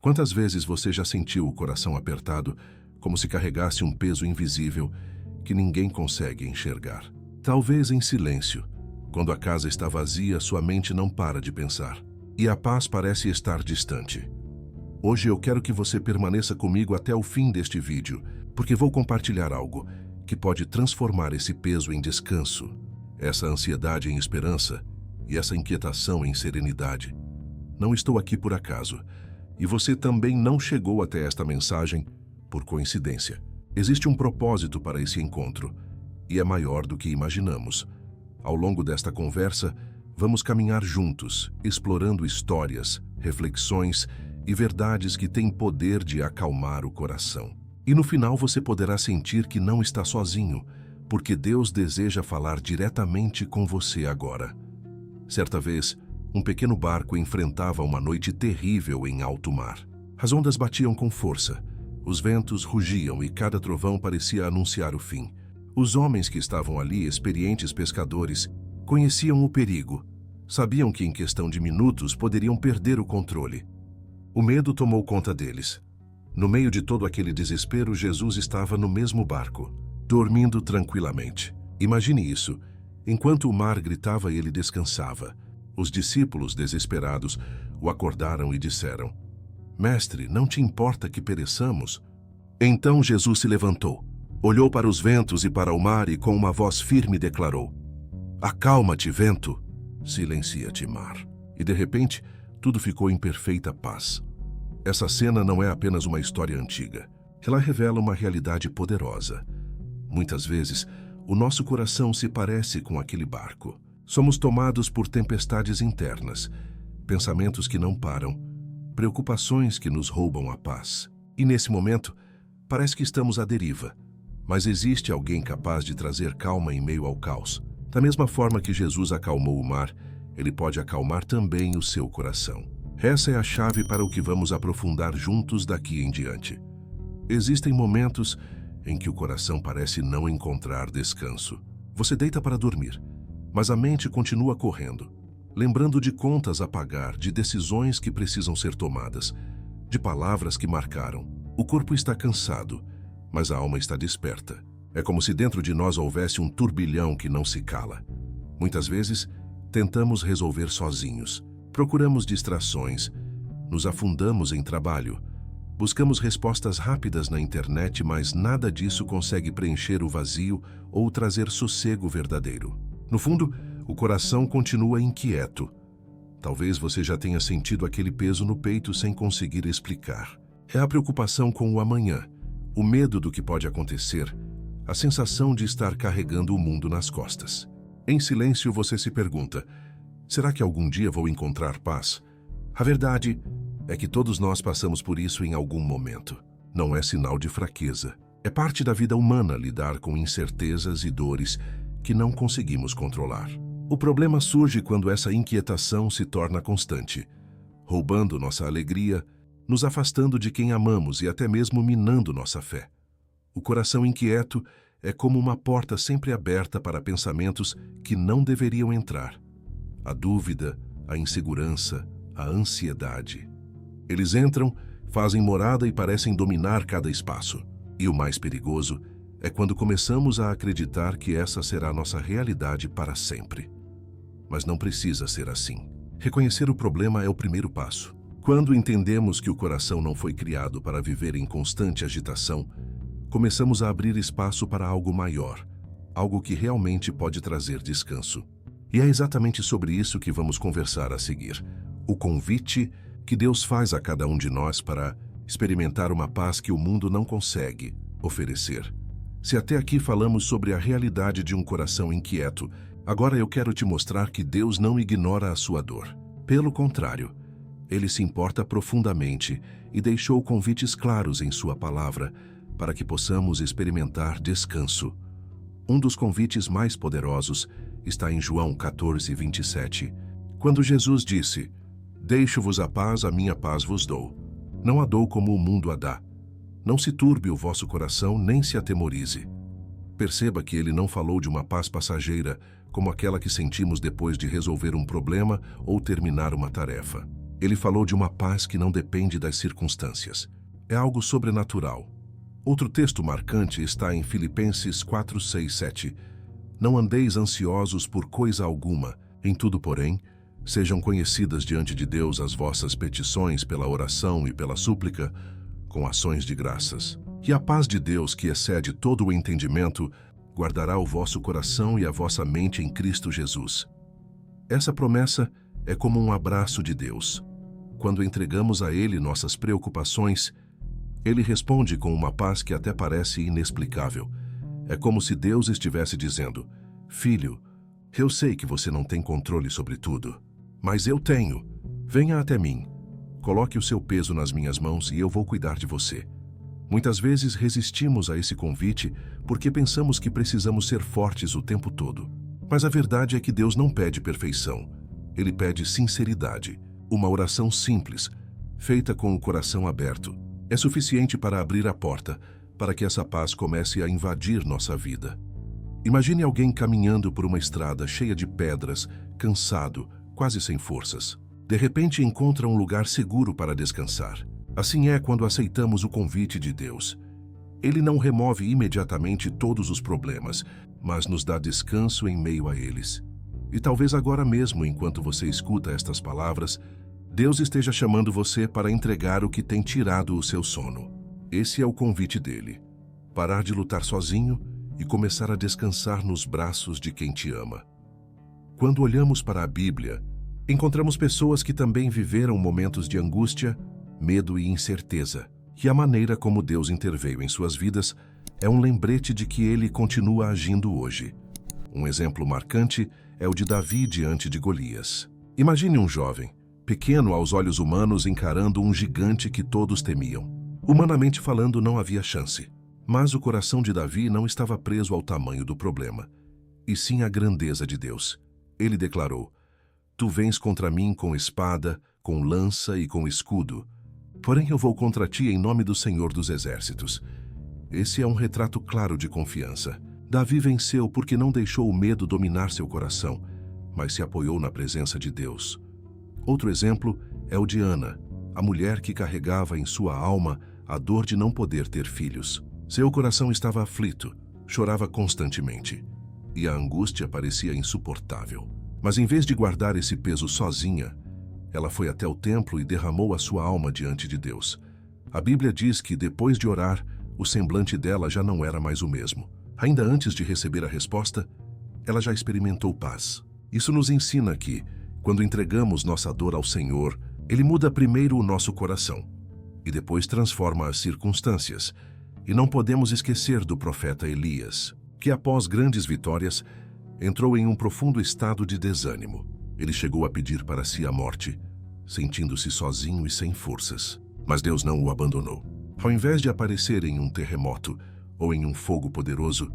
Quantas vezes você já sentiu o coração apertado, como se carregasse um peso invisível que ninguém consegue enxergar? Talvez em silêncio. Quando a casa está vazia, sua mente não para de pensar. E a paz parece estar distante. Hoje eu quero que você permaneça comigo até o fim deste vídeo, porque vou compartilhar algo que pode transformar esse peso em descanso, essa ansiedade em esperança e essa inquietação em serenidade. Não estou aqui por acaso, e você também não chegou até esta mensagem por coincidência. Existe um propósito para esse encontro, e é maior do que imaginamos. Ao longo desta conversa, vamos caminhar juntos, explorando histórias, reflexões e verdades que têm poder de acalmar o coração. E no final você poderá sentir que não está sozinho, porque Deus deseja falar diretamente com você agora. Certa vez, um pequeno barco enfrentava uma noite terrível em alto mar. As ondas batiam com força, os ventos rugiam e cada trovão parecia anunciar o fim. Os homens que estavam ali, experientes pescadores, conheciam o perigo. Sabiam que em questão de minutos poderiam perder o controle. O medo tomou conta deles. No meio de todo aquele desespero, Jesus estava no mesmo barco, dormindo tranquilamente. Imagine isso. Enquanto o mar gritava, ele descansava. Os discípulos, desesperados, o acordaram e disseram: Mestre, não te importa que pereçamos? Então Jesus se levantou, olhou para os ventos e para o mar e com uma voz firme declarou: Acalma-te, vento, silencia-te, mar. E de repente, tudo ficou em perfeita paz. Essa cena não é apenas uma história antiga. Ela revela uma realidade poderosa. Muitas vezes, o nosso coração se parece com aquele barco. Somos tomados por tempestades internas, pensamentos que não param, preocupações que nos roubam a paz. E nesse momento, parece que estamos à deriva. Mas existe alguém capaz de trazer calma em meio ao caos. Da mesma forma que Jesus acalmou o mar, ele pode acalmar também o seu coração. Essa é a chave para o que vamos aprofundar juntos daqui em diante. Existem momentos em que o coração parece não encontrar descanso. Você deita para dormir, mas a mente continua correndo, lembrando de contas a pagar, de decisões que precisam ser tomadas, de palavras que marcaram. O corpo está cansado, mas a alma está desperta. É como se dentro de nós houvesse um turbilhão que não se cala. Muitas vezes, tentamos resolver sozinhos. Procuramos distrações, nos afundamos em trabalho, buscamos respostas rápidas na internet, mas nada disso consegue preencher o vazio ou trazer sossego verdadeiro. No fundo, o coração continua inquieto. Talvez você já tenha sentido aquele peso no peito sem conseguir explicar. É a preocupação com o amanhã, o medo do que pode acontecer, a sensação de estar carregando o mundo nas costas. Em silêncio você se pergunta: será que algum dia vou encontrar paz? A verdade é que todos nós passamos por isso em algum momento. Não é sinal de fraqueza. É parte da vida humana lidar com incertezas e dores que não conseguimos controlar. O problema surge quando essa inquietação se torna constante, roubando nossa alegria, nos afastando de quem amamos e até mesmo minando nossa fé. O coração inquieto é como uma porta sempre aberta para pensamentos que não deveriam entrar. A dúvida, a insegurança, a ansiedade. Eles entram, fazem morada e parecem dominar cada espaço. E o mais perigoso é quando começamos a acreditar que essa será a nossa realidade para sempre. Mas não precisa ser assim. Reconhecer o problema é o primeiro passo. Quando entendemos que o coração não foi criado para viver em constante agitação, começamos a abrir espaço para algo maior, algo que realmente pode trazer descanso. E é exatamente sobre isso que vamos conversar a seguir. O convite que Deus faz a cada um de nós para experimentar uma paz que o mundo não consegue oferecer. Se até aqui falamos sobre a realidade de um coração inquieto, agora eu quero te mostrar que Deus não ignora a sua dor. Pelo contrário, Ele se importa profundamente e deixou convites claros em sua palavra para que possamos experimentar descanso. Um dos convites mais poderosos está em João 14:27, quando Jesus disse: Deixo-vos a minha paz vos dou. Não a dou como o mundo a dá. Não se turbe o vosso coração, nem se atemorize. Perceba que ele não falou de uma paz passageira, como aquela que sentimos depois de resolver um problema ou terminar uma tarefa. Ele falou de uma paz que não depende das circunstâncias. É algo sobrenatural. Outro texto marcante está em Filipenses 4, 6, 7. Não andeis ansiosos por coisa alguma, em tudo, porém, sejam conhecidas diante de Deus as vossas petições pela oração e pela súplica, com ações de graças. E a paz de Deus, que excede todo o entendimento, guardará o vosso coração e a vossa mente em Cristo Jesus. Essa promessa é como um abraço de Deus. Quando entregamos a Ele nossas preocupações, Ele responde com uma paz que até parece inexplicável. É como se Deus estivesse dizendo: Filho, eu sei que você não tem controle sobre tudo, mas eu tenho. Venha até mim. Coloque o seu peso nas minhas mãos e eu vou cuidar de você. Muitas vezes resistimos a esse convite porque pensamos que precisamos ser fortes o tempo todo. Mas a verdade é que Deus não pede perfeição. Ele pede sinceridade. Uma oração simples, feita com o coração aberto, é suficiente para abrir a porta para que essa paz comece a invadir nossa vida. Imagine alguém caminhando por uma estrada cheia de pedras, cansado, quase sem forças. De repente encontra um lugar seguro para descansar. Assim é quando aceitamos o convite de Deus. Ele não remove imediatamente todos os problemas, mas nos dá descanso em meio a eles. E talvez agora mesmo, enquanto você escuta estas palavras, Deus esteja chamando você para entregar o que tem tirado o seu sono. Esse é o convite dele. Parar de lutar sozinho e começar a descansar nos braços de quem te ama. Quando olhamos para a Bíblia, encontramos pessoas que também viveram momentos de angústia, medo e incerteza. E a maneira como Deus interveio em suas vidas é um lembrete de que Ele continua agindo hoje. Um exemplo marcante é o de Davi diante de Golias. Imagine um jovem, pequeno aos olhos humanos, encarando um gigante que todos temiam. Humanamente falando, não havia chance. Mas o coração de Davi não estava preso ao tamanho do problema, e sim à grandeza de Deus. Ele declarou: Tu vens contra mim com espada, com lança e com escudo. Porém eu vou contra ti em nome do Senhor dos Exércitos. Esse é um retrato claro de confiança. Davi venceu porque não deixou o medo dominar seu coração, mas se apoiou na presença de Deus. Outro exemplo é o de Ana, a mulher que carregava em sua alma a dor de não poder ter filhos. Seu coração estava aflito, chorava constantemente, e a angústia parecia insuportável. Mas em vez de guardar esse peso sozinha, ela foi até o templo e derramou a sua alma diante de Deus. A Bíblia diz que, depois de orar, o semblante dela já não era mais o mesmo. Ainda antes de receber a resposta, ela já experimentou paz. Isso nos ensina que, quando entregamos nossa dor ao Senhor, Ele muda primeiro o nosso coração e depois transforma as circunstâncias. E não podemos esquecer do profeta Elias, que após grandes vitórias, entrou em um profundo estado de desânimo. Ele chegou a pedir para si a morte, sentindo-se sozinho e sem forças. Mas Deus não o abandonou. Ao invés de aparecer em um terremoto ou em um fogo poderoso,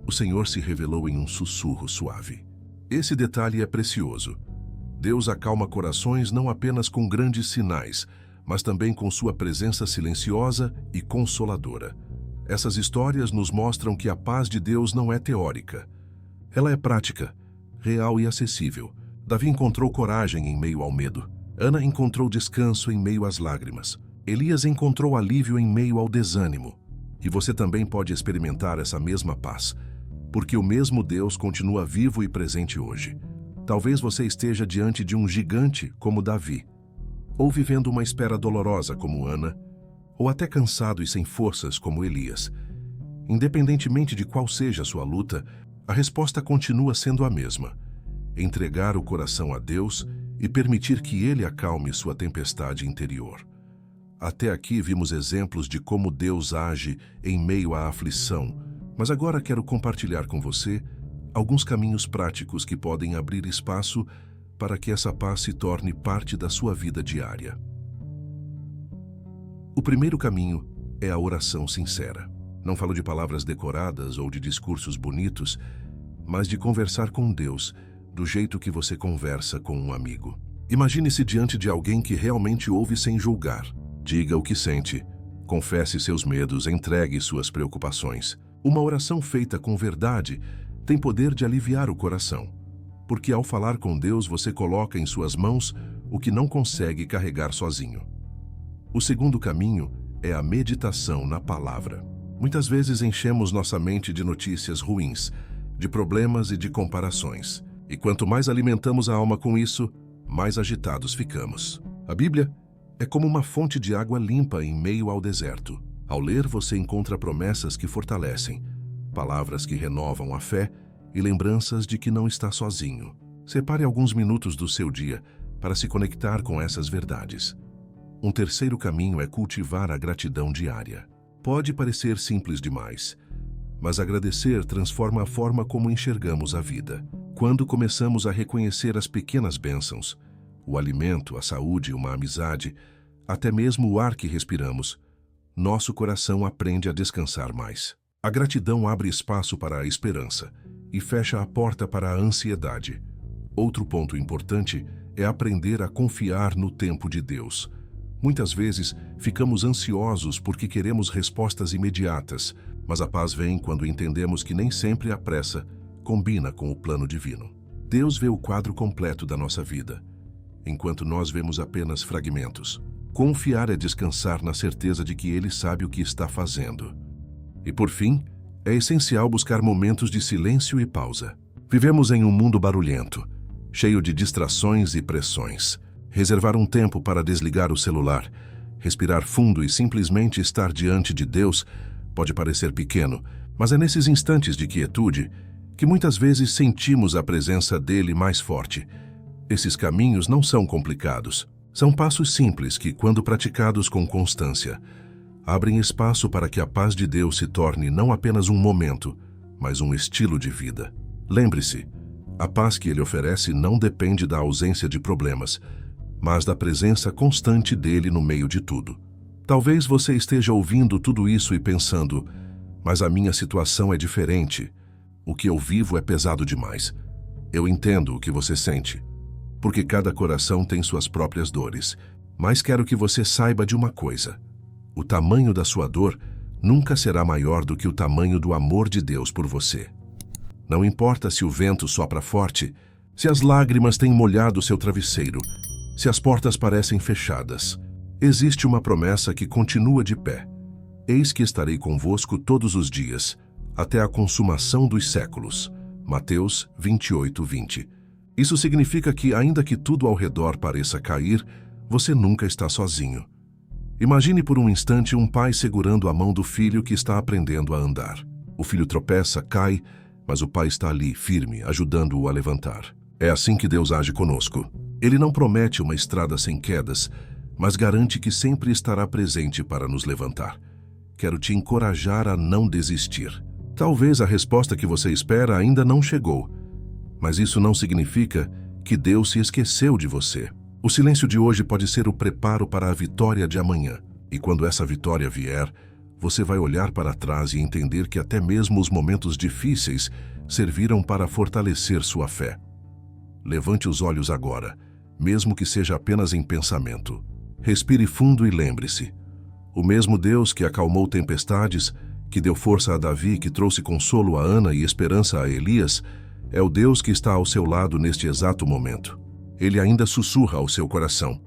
o Senhor se revelou em um sussurro suave. Esse detalhe é precioso. Deus acalma corações não apenas com grandes sinais, mas também com sua presença silenciosa e consoladora. Essas histórias nos mostram que a paz de Deus não é teórica. Ela é prática, real e acessível. Davi encontrou coragem em meio ao medo. Ana encontrou descanso em meio às lágrimas. Elias encontrou alívio em meio ao desânimo. E você também pode experimentar essa mesma paz, porque o mesmo Deus continua vivo e presente hoje. Talvez você esteja diante de um gigante como Davi, ou vivendo uma espera dolorosa como Ana, ou até cansado e sem forças como Elias. Independentemente de qual seja a sua luta, a resposta continua sendo a mesma: entregar o coração a Deus e permitir que Ele acalme sua tempestade interior. Até aqui vimos exemplos de como Deus age em meio à aflição, mas agora quero compartilhar com você alguns caminhos práticos que podem abrir espaço para que essa paz se torne parte da sua vida diária. O primeiro caminho é a oração sincera. Não falo de palavras decoradas ou de discursos bonitos, mas de conversar com Deus do jeito que você conversa com um amigo. Imagine-se diante de alguém que realmente ouve sem julgar. Diga o que sente, confesse seus medos, entregue suas preocupações. Uma oração feita com verdade tem poder de aliviar o coração, porque ao falar com Deus você coloca em suas mãos o que não consegue carregar sozinho. O segundo caminho é a meditação na palavra. Muitas vezes enchemos nossa mente de notícias ruins, de problemas e de comparações. E quanto mais alimentamos a alma com isso, mais agitados ficamos. A Bíblia é como uma fonte de água limpa em meio ao deserto. Ao ler, você encontra promessas que fortalecem, palavras que renovam a fé e lembranças de que não está sozinho. Separe alguns minutos do seu dia para se conectar com essas verdades. Um terceiro caminho é cultivar a gratidão diária. Pode parecer simples demais, mas agradecer transforma a forma como enxergamos a vida. Quando começamos a reconhecer as pequenas bênçãos, o alimento, a saúde, uma amizade, até mesmo o ar que respiramos, nosso coração aprende a descansar mais. A gratidão abre espaço para a esperança e fecha a porta para a ansiedade. Outro ponto importante é aprender a confiar no tempo de Deus. Muitas vezes, ficamos ansiosos porque queremos respostas imediatas, mas a paz vem quando entendemos que nem sempre a pressa combina com o plano divino. Deus vê o quadro completo da nossa vida, enquanto nós vemos apenas fragmentos. Confiar é descansar na certeza de que Ele sabe o que está fazendo. E por fim, é essencial buscar momentos de silêncio e pausa. Vivemos em um mundo barulhento, cheio de distrações e pressões. Reservar um tempo para desligar o celular, respirar fundo e simplesmente estar diante de Deus pode parecer pequeno, mas é nesses instantes de quietude que muitas vezes sentimos a presença dele mais forte. Esses caminhos não são complicados. São passos simples que, quando praticados com constância, abrem espaço para que a paz de Deus se torne não apenas um momento, mas um estilo de vida. Lembre-se, a paz que Ele oferece não depende da ausência de problemas, mas da presença constante dele no meio de tudo. Talvez você esteja ouvindo tudo isso e pensando, mas a minha situação é diferente. O que eu vivo é pesado demais. Eu entendo o que você sente, porque cada coração tem suas próprias dores. Mas quero que você saiba de uma coisa. O tamanho da sua dor nunca será maior do que o tamanho do amor de Deus por você. Não importa se o vento sopra forte, se as lágrimas têm molhado seu travesseiro, se as portas parecem fechadas, existe uma promessa que continua de pé. Eis que estarei convosco todos os dias, até a consumação dos séculos. Mateus 28:20. Isso significa que, ainda que tudo ao redor pareça cair, você nunca está sozinho. Imagine por um instante um pai segurando a mão do filho que está aprendendo a andar. O filho tropeça, cai, mas o pai está ali, firme, ajudando-o a levantar. É assim que Deus age conosco. Ele não promete uma estrada sem quedas, mas garante que sempre estará presente para nos levantar. Quero te encorajar a não desistir. Talvez a resposta que você espera ainda não chegou, mas isso não significa que Deus se esqueceu de você. O silêncio de hoje pode ser o preparo para a vitória de amanhã. E quando essa vitória vier, você vai olhar para trás e entender que até mesmo os momentos difíceis serviram para fortalecer sua fé. Levante os olhos agora, mesmo que seja apenas em pensamento. Respire fundo e lembre-se: o mesmo Deus que acalmou tempestades, que deu força a Davi, que trouxe consolo a Ana e esperança a Elias, é o Deus que está ao seu lado neste exato momento. Ele ainda sussurra ao seu coração: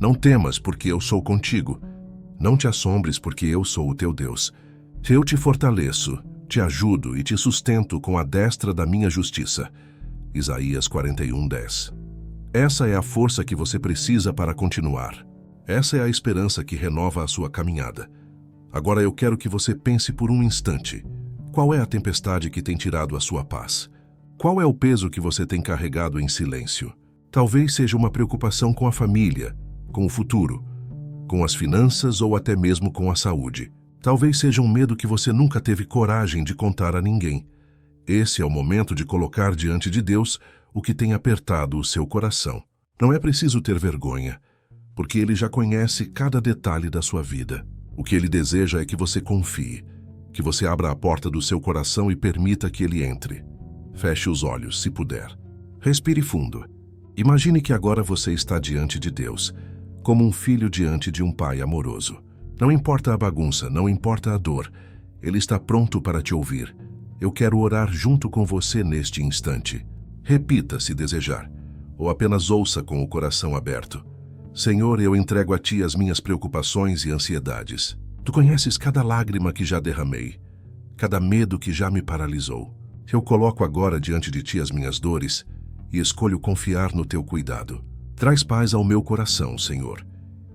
não temas, porque eu sou contigo. Não te assombres, porque eu sou o teu Deus. Eu te fortaleço, te ajudo e te sustento com a destra da minha justiça. Isaías 41:10. Essa é a força que você precisa para continuar. Essa é a esperança que renova a sua caminhada. Agora eu quero que você pense por um instante. Qual é a tempestade que tem tirado a sua paz? Qual é o peso que você tem carregado em silêncio? Talvez seja uma preocupação com a família, com o futuro, com as finanças ou até mesmo com a saúde. Talvez seja um medo que você nunca teve coragem de contar a ninguém. Esse é o momento de colocar diante de Deus o que tem apertado o seu coração. Não é preciso ter vergonha, porque Ele já conhece cada detalhe da sua vida. O que Ele deseja é que você confie, que você abra a porta do seu coração e permita que Ele entre. Feche os olhos, se puder. Respire fundo. Imagine que agora você está diante de Deus, como um filho diante de um pai amoroso. Não importa a bagunça, não importa a dor, Ele está pronto para te ouvir. Eu quero orar junto com você neste instante. Repita se desejar, ou apenas ouça com o coração aberto. Senhor, eu entrego a Ti as minhas preocupações e ansiedades. Tu conheces cada lágrima que já derramei, cada medo que já me paralisou. Eu coloco agora diante de Ti as minhas dores e escolho confiar no Teu cuidado. Traz paz ao meu coração, Senhor,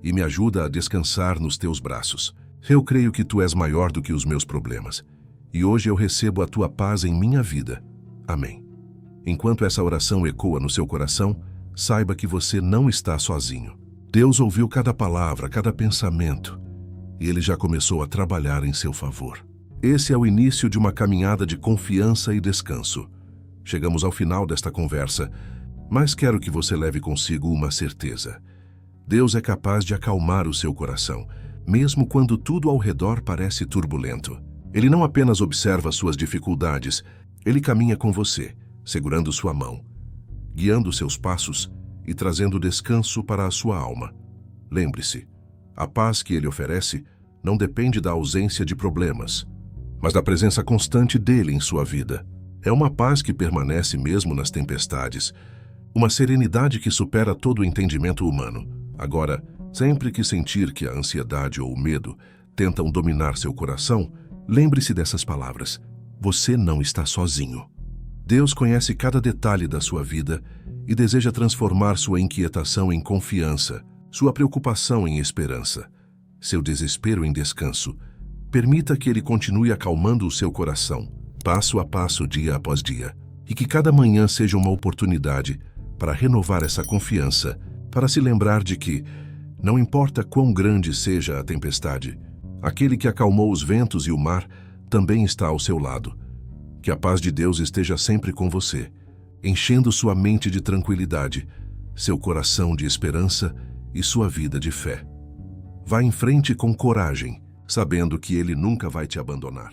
e me ajuda a descansar nos Teus braços. Eu creio que Tu és maior do que os meus problemas, e hoje eu recebo a Tua paz em minha vida. Amém. Enquanto essa oração ecoa no seu coração, saiba que você não está sozinho. Deus ouviu cada palavra, cada pensamento, e Ele já começou a trabalhar em seu favor. Esse é o início de uma caminhada de confiança e descanso. Chegamos ao final desta conversa, mas quero que você leve consigo uma certeza. Deus é capaz de acalmar o seu coração, mesmo quando tudo ao redor parece turbulento. Ele não apenas observa suas dificuldades, Ele caminha com você, segurando sua mão, guiando seus passos e trazendo descanso para a sua alma. Lembre-se, a paz que Ele oferece não depende da ausência de problemas, mas da presença constante dele em sua vida. É uma paz que permanece mesmo nas tempestades, uma serenidade que supera todo o entendimento humano. Agora, sempre que sentir que a ansiedade ou o medo tentam dominar seu coração, lembre-se dessas palavras: você não está sozinho. Deus conhece cada detalhe da sua vida e deseja transformar sua inquietação em confiança, sua preocupação em esperança, seu desespero em descanso. Permita que Ele continue acalmando o seu coração, passo a passo, dia após dia, e que cada manhã seja uma oportunidade para renovar essa confiança, para se lembrar de que, não importa quão grande seja a tempestade, aquele que acalmou os ventos e o mar também está ao seu lado. Que a paz de Deus esteja sempre com você, enchendo sua mente de tranquilidade, seu coração de esperança e sua vida de fé. Vá em frente com coragem, sabendo que Ele nunca vai te abandonar.